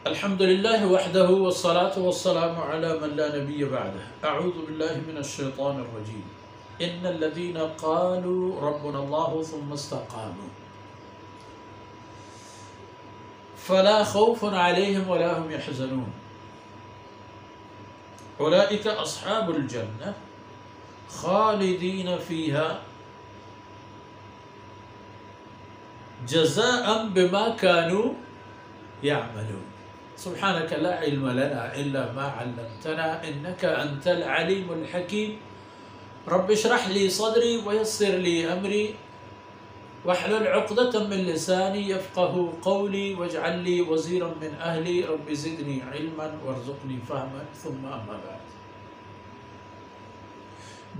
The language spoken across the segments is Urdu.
الحمد لله وحده والصلاة والسلام على من لا نبي بعده. أعوذ بالله من الشيطان الرجيم. إن الذين قالوا ربنا الله ثم استقاموا فلا خوف عليهم ولا هم يحزنون أولئك أصحاب الجنة خالدين فيها جزاء بما كانوا يعملون. سبحانك لا علم لنا إلا ما علمتنا إنك أنت العليم الحكيم. رب اشرح لي صدري ويسر لي أمري واحلل عقدة من لساني يفقه قولي واجعل لي وزيرا من أهلي رب زدني علما وارزقني فهما ثم أما بعد.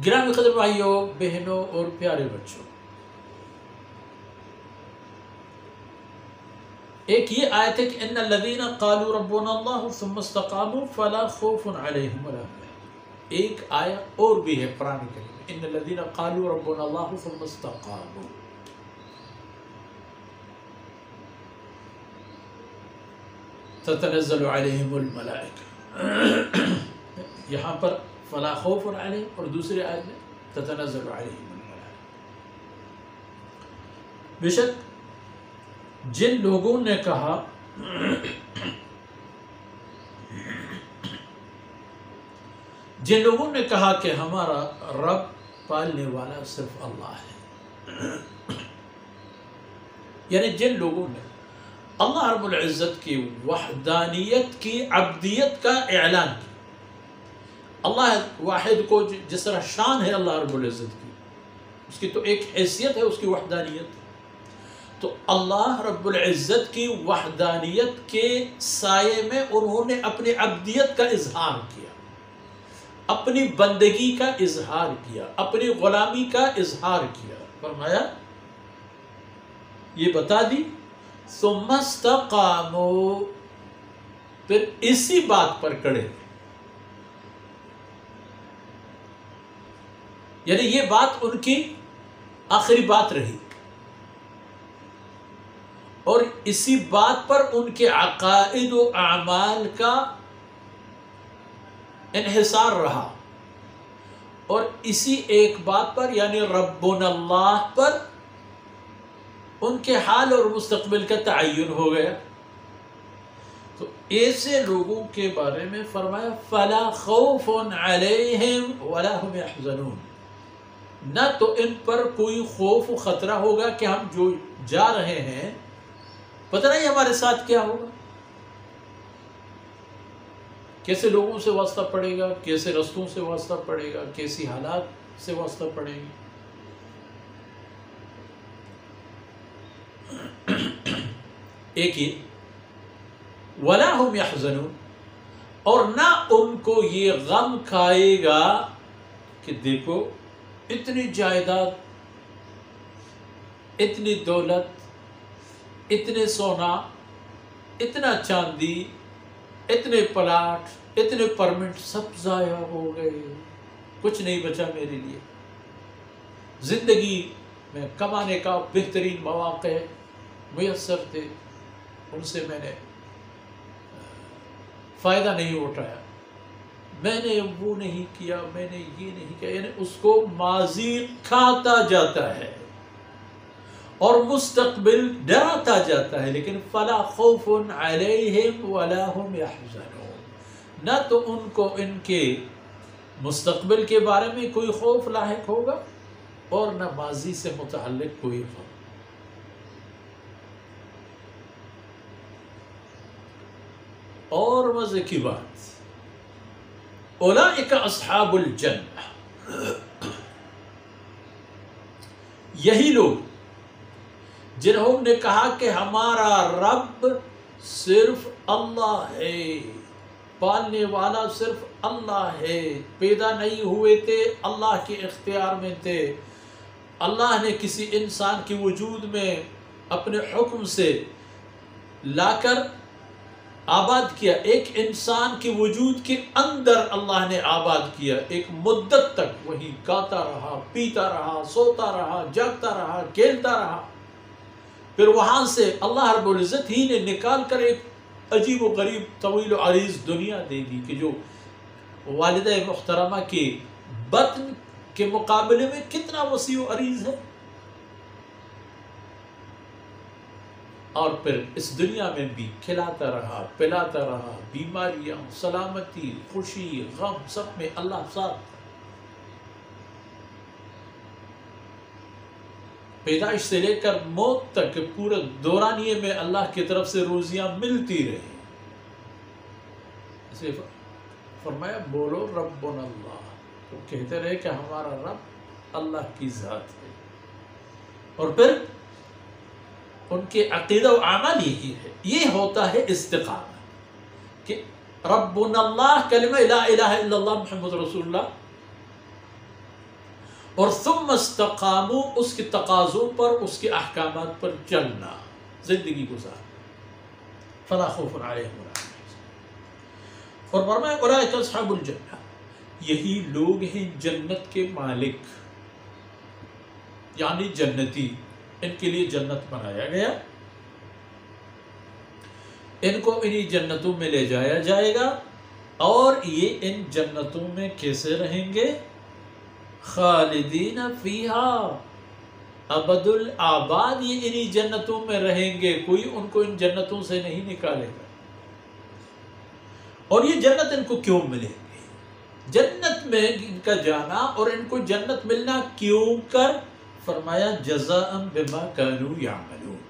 گرامی قدر بھائیوں، بہنوں اور پیارے بچوں، ایک یہ آیت ہے کہ ان الذین قالوا ربنا اللہ ثم استقاموا فلا خوف علیہم ولا هم يحزنون. ایک آیت اور بھی ہے قرآن کریم میں، ان الذین قالوا ربنا اللہ ثم استقاموا. تتنزل علیہم الملائکہ. یہاں پر فلا خوف علیہم، اور دوسری آیت میں تتنزل علیہم الملائکہ. بے شک جن لوگوں نے کہا کہ ہمارا رب پالنے والا صرف اللہ ہے، یعنی جن لوگوں نے اللہ رب العزت کی وحدانیت کی عبدیت کا اعلان کیا، اللہ واحد کو جس طرح شان ہے اللہ رب العزت کی، اس کی تو ایک حیثیت ہے اس کی وحدانیت، تو اللہ رب العزت کی وحدانیت کے سائے میں انہوں نے اپنی عبدیت کا اظہار کیا، اپنی بندگی کا اظہار کیا، اپنی غلامی کا اظہار کیا. فرمایا یہ بتا دی ثم استقاموا، پھر اسی بات پر کڑے، یعنی یہ بات ان کی آخری بات رہی اور اسی بات پر ان کے عقائد و اعمال کا انحصار رہا، اور اسی ایک بات پر یعنی ربنا اللہ پر ان کے حال اور مستقبل کا تعین ہو گیا. تو ایسے لوگوں کے بارے میں فرمایا فلا خوف علیہم ولا هم يحزنون، نہ تو ان پر کوئی خوف و خطرہ ہوگا کہ ہم جو جا رہے ہیں پتہ نہیں ہمارے ساتھ کیا ہوگا، کیسے لوگوں سے واسطہ پڑے گا، کیسے رستوں سے واسطہ پڑے گا، کیسی حالات سے واسطہ پڑے گی. ایک ہی وَلَا هُمْ يَحْزَنُونَ، اور نہ ان کو یہ غم کھائے گا کہ دیکھو اتنی جائیداد، اتنی دولت، اتنے سونا، اتنا چاندی، اتنے پلاٹ، اتنے پرمٹ سب ضائع ہو گئے، کچھ نہیں بچا میرے لیے. زندگی میں کمانے کا بہترین مواقع میسر تھے، ان سے میں نے فائدہ نہیں اٹھایا، میں نے وہ نہیں کیا، میں نے یہ نہیں کیا، یعنی اس کو ماضی کھاتا جاتا ہے اور مستقبل ڈراتا جاتا ہے. لیکن فلا خوف علیہم ولا هم يحزنون، نہ تو ان کو ان کے مستقبل کے بارے میں کوئی خوف لاحق ہوگا اور نہ ماضی سے متعلق کوئی غم. اور مزے کی بات، اولئک اصحاب الجنہ، یہی لوگ جنہوں نے کہا کہ ہمارا رب صرف اللہ ہے، پالنے والا صرف اللہ ہے، پیدا نہیں ہوئے تھے اللہ کے اختیار میں تھے، اللہ نے کسی انسان کے وجود میں اپنے حکم سے لا کر آباد کیا، ایک انسان کے وجود کے اندر اللہ نے آباد کیا، ایک مدت تک وہی کھاتا رہا، پیتا رہا، سوتا رہا، جاگتا رہا، کھیلتا رہا، پھر وہاں سے اللہ رب العزت ہی نے نکال کر ایک عجیب و غریب طویل و عریض دنیا دے دی کہ جو والدہ محترمہ کے بطن کے مقابلے میں کتنا وسیع و عریض ہے. اور پھر اس دنیا میں بھی کھلاتا رہا پلاتا رہا، بیماریاں، سلامتی، خوشی، غم، سب میں اللہ ساتھ. پیدائش سے لے کر موت تک پورے دورانیے میں اللہ کی طرف سے روزیاں ملتی رہی. اسے فرمایا بولو ربنا اللہ، تو کہتے رہے کہ ہمارا رب اللہ کی ذات ہے. اور پھر ان کے عقیدہ و عمل یہی ہے. یہ ہوتا ہے استقامت کہ ربنا اللہ کلمہ لا الہ الا اللہ محمد رسول اللہ، اور ثم استقاموا اس کے تقاضوں پر، اس کے احکامات پر چلنا، زندگی گزارنا. فلا خوف علیہم ولا هم يحزنون. اور فرمایا اولئک اصحاب الجنہ، یہی لوگ ہیں جنت کے مالک، یعنی جنتی. ان کے لیے جنت بنایا گیا، ان کو انہی جنتوں میں لے جایا جائے گا. اور یہ ان جنتوں میں کیسے رہیں گے؟ خالدین فیہا ابد الآباد، یہ انہی جنتوں میں رہیں گے، کوئی ان کو ان جنتوں سے نہیں نکالے گا. اور یہ جنت ان کو کیوں ملے گی؟ جنت میں ان کا جانا اور ان کو جنت ملنا کیوں کر؟ فرمایا جزاء بما کانوا یعملون.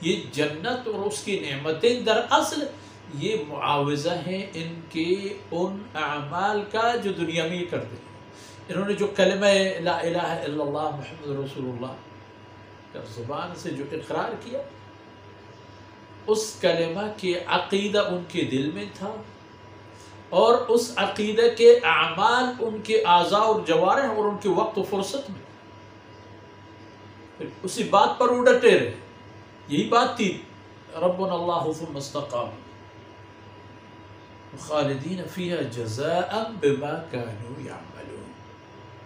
یہ جنت اور اس کی نعمتیں دراصل یہ معاوضہ ہیں ان کے ان اعمال کا جو دنیا میں یہ کرتے ہیں. انہوں نے جو کلمہ لا الہ الا اللہ محمد رسول اللہ کا زبان سے جو اقرار کیا، اس کلمہ کے عقیدہ ان کے دل میں تھا، اور اس عقیدہ کے اعمال ان کے اعضاء اور جوارح اور ان کے وقت و فرصت میں اسی بات پر وہ ڈٹے رہے. یہی بات تھی ربنا اللہ ثم استقاموا خالدین فیہا جزاء بما کانوا یعملون.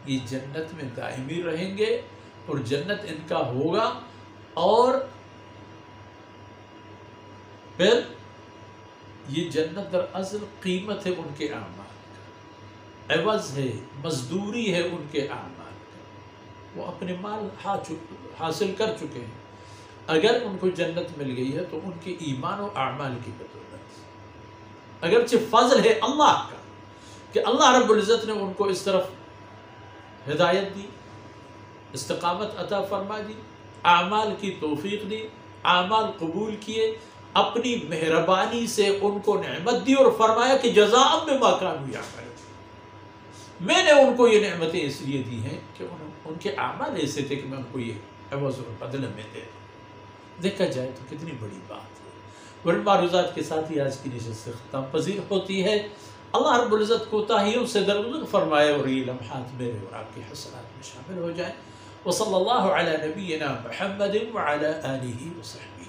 یہ جنت میں دائمی رہیں گے اور جنت ان کا ہوگا. اور پھر یہ جنت در اصل قیمت ہے ان کے اعمال کا، عوض ہے، مزدوری ہے ان کے اعمال. وہ اپنے مال حاصل کر چکے ہیں. اگر ان کو جنت مل گئی ہے تو ان کے ایمان و اعمال کی بدولت، اگرچہ فضل ہے اللہ کا کہ اللہ رب العزت نے ان کو اس طرف ہدایت دی، استقامت عطا فرما دی، اعمال کی توفیق دی، اعمال قبول کیے، اپنی مہربانی سے ان کو نعمت دی اور فرمایا کہ جزاء بما کانوا یعملون. میں نے ان کو یہ نعمتیں اس لیے دی ہیں کہ ان کے اعمال ایسے تھے کہ میں ان کو یہ عوض اور بدلے میں دے دوں. دیکھا جائے تو کتنی بڑی بات ہے. ورن معروضات کے ساتھ ہی آج کی نشست اختتام پذیر ہوتی ہے. اللہ رب العزت کوتاہیوں سے درگزر فرمائے اور یہ لمحات میرے اور آپ کی حسنات میں شامل ہو جائیں. وصلی اللہ علی نبینا محمد وعلی آلہ وصحبہ.